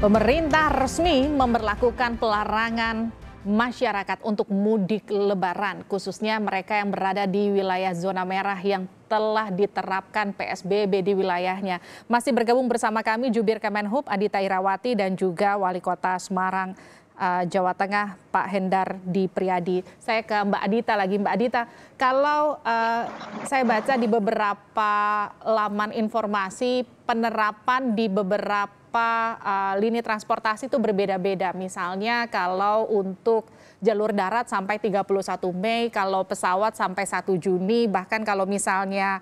Pemerintah resmi memberlakukan pelarangan masyarakat untuk mudik lebaran, khususnya mereka yang berada di wilayah zona merah yang telah diterapkan PSBB di wilayahnya. Masih bergabung bersama kami Jubir Kemenhub Adita Irawati dan juga Wali Kota Semarang, Jawa Tengah, Pak Hendar Di Priadi. Saya ke Mbak Adita lagi. Mbak Adita, kalau saya baca di beberapa laman informasi, penerapan di beberapa lini transportasi itu berbeda-beda. Misalnya kalau untuk jalur darat sampai 31 Mei, kalau pesawat sampai 1 Juni, bahkan kalau misalnya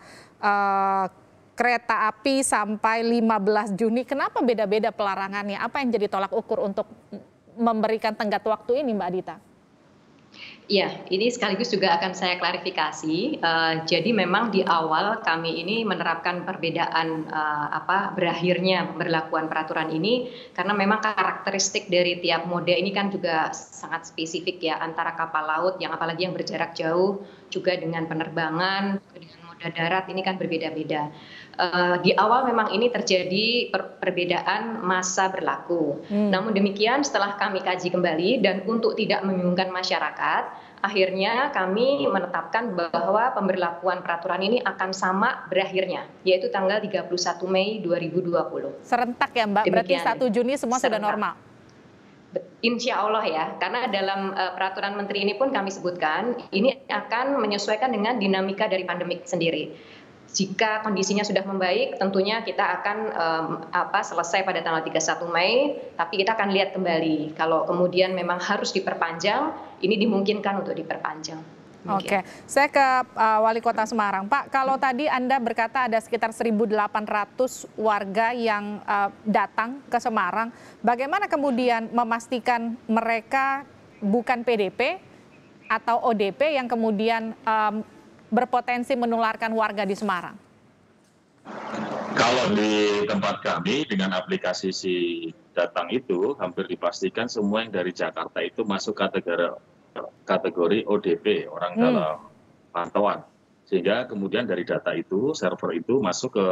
kereta api sampai 15 Juni. Kenapa beda-beda pelarangannya? Apa yang jadi tolak ukur untuk memberikan tenggat waktu ini, Mbak Adita? Iya, ini sekaligus juga akan saya klarifikasi. Jadi memang di awal kami ini menerapkan perbedaan berakhirnya pemberlakuan peraturan ini karena memang karakteristik dari tiap moda ini kan juga sangat spesifik ya, antara kapal laut yang apalagi yang berjarak jauh juga dengan penerbangan dengan moda darat ini kan berbeda-beda. Di awal memang ini terjadi perbedaan masa berlaku. Namun demikian setelah kami kaji kembali dan untuk tidak membingungkan masyarakat, akhirnya kami menetapkan bahwa pemberlakuan peraturan ini akan sama berakhirnya, yaitu tanggal 31 Mei 2020. Serentak ya Mbak, berarti 1 Juni semua sudah normal? Insya Allah ya, karena dalam peraturan menteri ini pun kami sebutkan, ini akan menyesuaikan dengan dinamika dari pandemik sendiri. Jika kondisinya sudah membaik, tentunya kita akan selesai pada tanggal 31 Mei, tapi kita akan lihat kembali. Kalau kemudian memang harus diperpanjang, ini dimungkinkan untuk diperpanjang. Oke, saya ke Wali Kota Semarang. Pak, kalau tadi Anda berkata ada sekitar 1.800 warga yang datang ke Semarang, bagaimana kemudian memastikan mereka bukan PDP atau ODP yang kemudian berpotensi menularkan warga di Semarang? Kalau di tempat kami dengan aplikasi si datang itu hampir dipastikan semua yang dari Jakarta itu masuk kategori ODP, orang dalam pantauan. Sehingga kemudian dari data itu, server itu masuk ke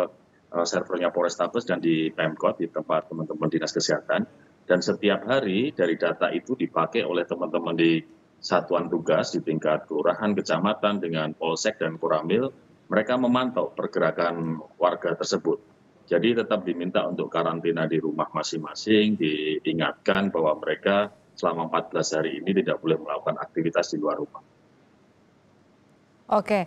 servernya Polrestabes dan di Pemkot, di tempat teman-teman Dinas Kesehatan. Dan setiap hari dari data itu dipakai oleh teman-teman di satuan tugas di tingkat kelurahan, kecamatan dengan polsek dan koramil, mereka memantau pergerakan warga tersebut. Jadi tetap diminta untuk karantina di rumah masing-masing, diingatkan bahwa mereka selama 14 hari ini tidak boleh melakukan aktivitas di luar rumah. Oke,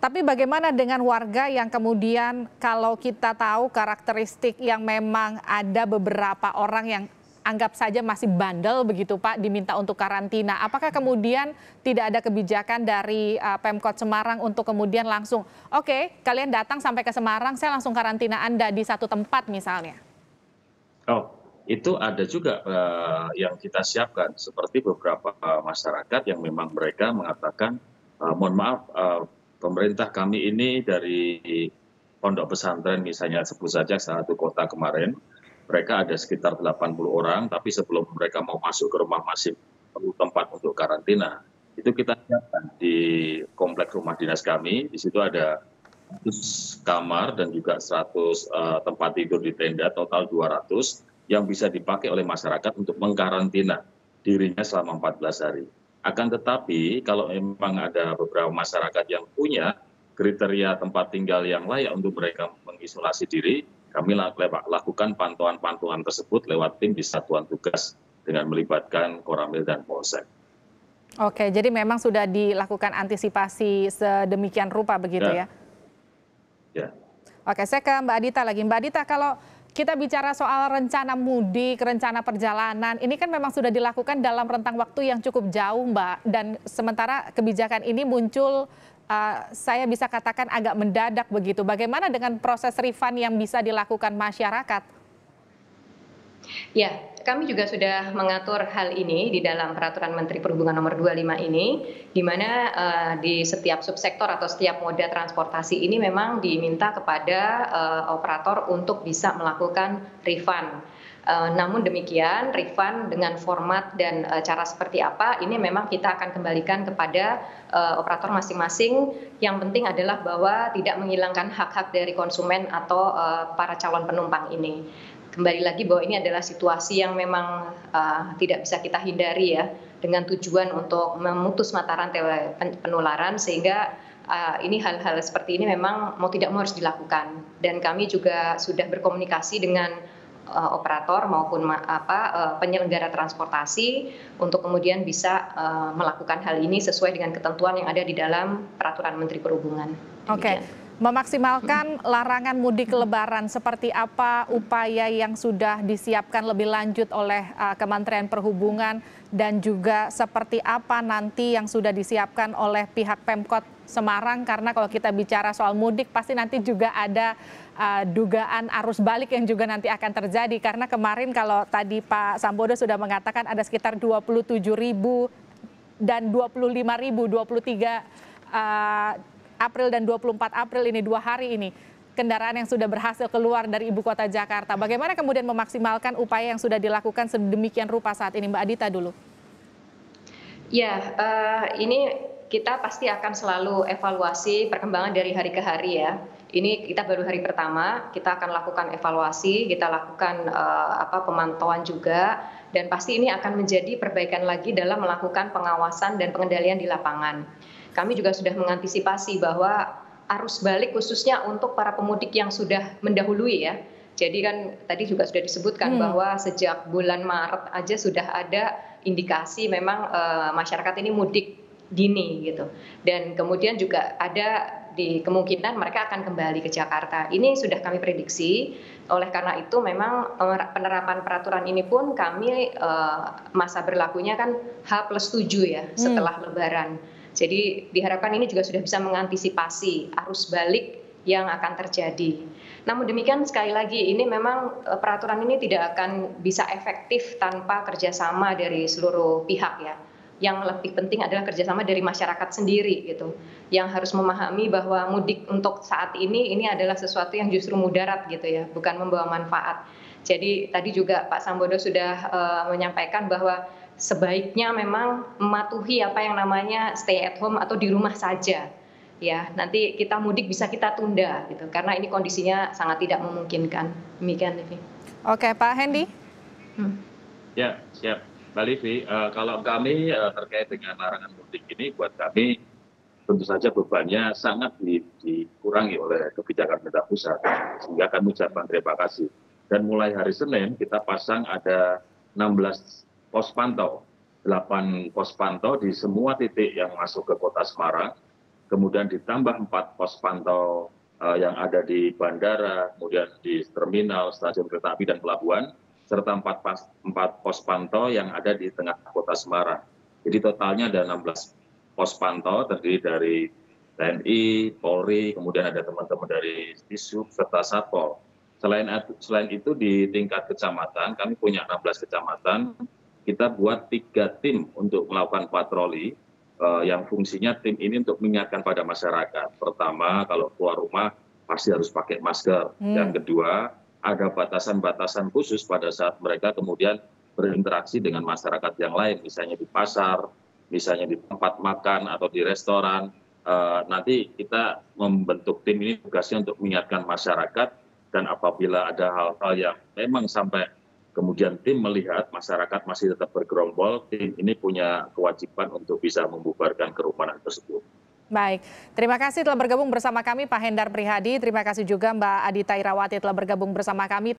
tapi bagaimana dengan warga yang kemudian kalau kita tahu karakteristik yang memang ada beberapa orang yang anggap saja masih bandel begitu Pak, diminta untuk karantina. Apakah kemudian tidak ada kebijakan dari Pemkot Semarang untuk kemudian langsung, oke, kalian datang sampai ke Semarang, saya langsung karantina Anda di satu tempat misalnya? Oh, itu ada juga yang kita siapkan, seperti beberapa masyarakat yang memang mereka mengatakan, mohon maaf, pemerintah kami ini dari pondok pesantren misalnya sebut saja satu kota kemarin, mereka ada sekitar 80 orang, tapi sebelum mereka mau masuk ke rumah masih perlu tempat untuk karantina. Itu kita siapkan di kompleks rumah dinas kami, di situ ada 100 kamar dan juga 100 tempat tidur di tenda, total 200 yang bisa dipakai oleh masyarakat untuk mengkarantina dirinya selama 14 hari. Akan tetapi kalau memang ada beberapa masyarakat yang punya kriteria tempat tinggal yang layak untuk mereka mengisolasi diri, kami lakukan pantauan-pantauan tersebut lewat tim di satuan tugas dengan melibatkan koramil dan polsek. Oke, jadi memang sudah dilakukan antisipasi sedemikian rupa begitu ya? Ya. Oke, saya ke Mbak Adita lagi. Mbak Adita, kalau kita bicara soal rencana mudik, rencana perjalanan, ini kan memang sudah dilakukan dalam rentang waktu yang cukup jauh, Mbak. Dan sementara kebijakan ini muncul, saya bisa katakan agak mendadak begitu. Bagaimana dengan proses refund yang bisa dilakukan masyarakat? Ya, kami juga sudah mengatur hal ini di dalam Peraturan Menteri Perhubungan Nomor 25 ini, di mana di setiap subsektor atau setiap moda transportasi ini memang diminta kepada operator untuk bisa melakukan refund. Namun demikian, refund dengan format dan cara seperti apa, ini memang kita akan kembalikan kepada operator masing-masing. Yang penting adalah bahwa tidak menghilangkan hak-hak dari konsumen atau para calon penumpang ini. Kembali lagi bahwa ini adalah situasi yang memang tidak bisa kita hindari ya, dengan tujuan untuk memutus mata rantai penularan, sehingga ini hal-hal seperti ini memang mau tidak mau harus dilakukan. Dan kami juga sudah berkomunikasi dengan operator maupun penyelenggara transportasi untuk kemudian bisa melakukan hal ini sesuai dengan ketentuan yang ada di dalam Peraturan Menteri Perhubungan. Oke. Memaksimalkan larangan mudik lebaran, seperti apa upaya yang sudah disiapkan lebih lanjut oleh Kementerian Perhubungan, dan juga seperti apa nanti yang sudah disiapkan oleh pihak Pemkot Semarang, karena kalau kita bicara soal mudik pasti nanti juga ada dugaan arus balik yang juga nanti akan terjadi, karena kemarin kalau tadi Pak Sambodo sudah mengatakan ada sekitar 27.000 dan 25.000, 23 April dan 24 April ini, 2 hari ini, kendaraan yang sudah berhasil keluar dari ibu kota Jakarta. Bagaimana kemudian memaksimalkan upaya yang sudah dilakukan sedemikian rupa saat ini, Mbak Adita dulu? Ya, ini kita pasti akan selalu evaluasi perkembangan dari hari ke hari ya. Ini kita baru hari pertama, kita akan lakukan evaluasi, kita lakukan pemantauan juga, dan pasti ini akan menjadi perbaikan lagi dalam melakukan pengawasan dan pengendalian di lapangan. Kami juga sudah mengantisipasi bahwa arus balik khususnya untuk para pemudik yang sudah mendahului ya. Jadi kan tadi juga sudah disebutkan bahwa sejak bulan Maret aja sudah ada indikasi memang masyarakat ini mudik dini gitu. Dan kemudian juga ada di kemungkinan mereka akan kembali ke Jakarta. Ini sudah kami prediksi. Oleh karena itu memang penerapan peraturan ini pun kami masa berlakunya kan H+7 ya setelah Lebaran. Jadi diharapkan ini juga sudah bisa mengantisipasi arus balik yang akan terjadi. Namun demikian sekali lagi ini memang peraturan ini tidak akan bisa efektif tanpa kerjasama dari seluruh pihak ya. Yang lebih penting adalah kerjasama dari masyarakat sendiri gitu. Yang harus memahami bahwa mudik untuk saat ini adalah sesuatu yang justru mudarat gitu ya, bukan membawa manfaat. Jadi tadi juga Pak Sambodo sudah menyampaikan bahwa sebaiknya memang mematuhi apa yang namanya stay at home atau di rumah saja. Ya, nanti kita mudik bisa kita tunda gitu karena ini kondisinya sangat tidak memungkinkan. Demikian, Livi. Oke, Pak Hendy. Ya, siap. Mbak Livi, kalau kami terkait dengan larangan mudik ini, buat kami tentu saja bebannya sangat dikurangi oleh kebijakan pemerintah pusat, sehingga kami ucapkan terima kasih. Dan mulai hari Senin kita pasang ada 16 pos pantau, 8 pos pantau di semua titik yang masuk ke kota Semarang, kemudian ditambah 4 pos pantau yang ada di bandara, kemudian di terminal, stasiun kereta api dan pelabuhan, serta 4 pos pantau yang ada di tengah kota Semarang. Jadi totalnya ada 16 pos pantau terdiri dari TNI, Polri, kemudian ada teman-teman dari Disub serta Satpol. Selain itu di tingkat kecamatan, kami punya 16 kecamatan, kita buat 3 tim untuk melakukan patroli yang fungsinya tim ini untuk mengingatkan pada masyarakat. Pertama, kalau keluar rumah pasti harus pakai masker. Yang kedua, ada batasan-batasan khusus pada saat mereka kemudian berinteraksi dengan masyarakat yang lain, misalnya di pasar, misalnya di tempat makan atau di restoran. Nanti kita membentuk tim ini tugasnya untuk mengingatkan masyarakat, dan apabila ada hal-hal yang memang sampai kemudian tim melihat masyarakat masih tetap bergerombol, tim ini punya kewajiban untuk bisa membubarkan kerumunan tersebut. Baik, terima kasih telah bergabung bersama kami Pak Hendar Prihadi, terima kasih juga Mbak Adita Irawati telah bergabung bersama kami.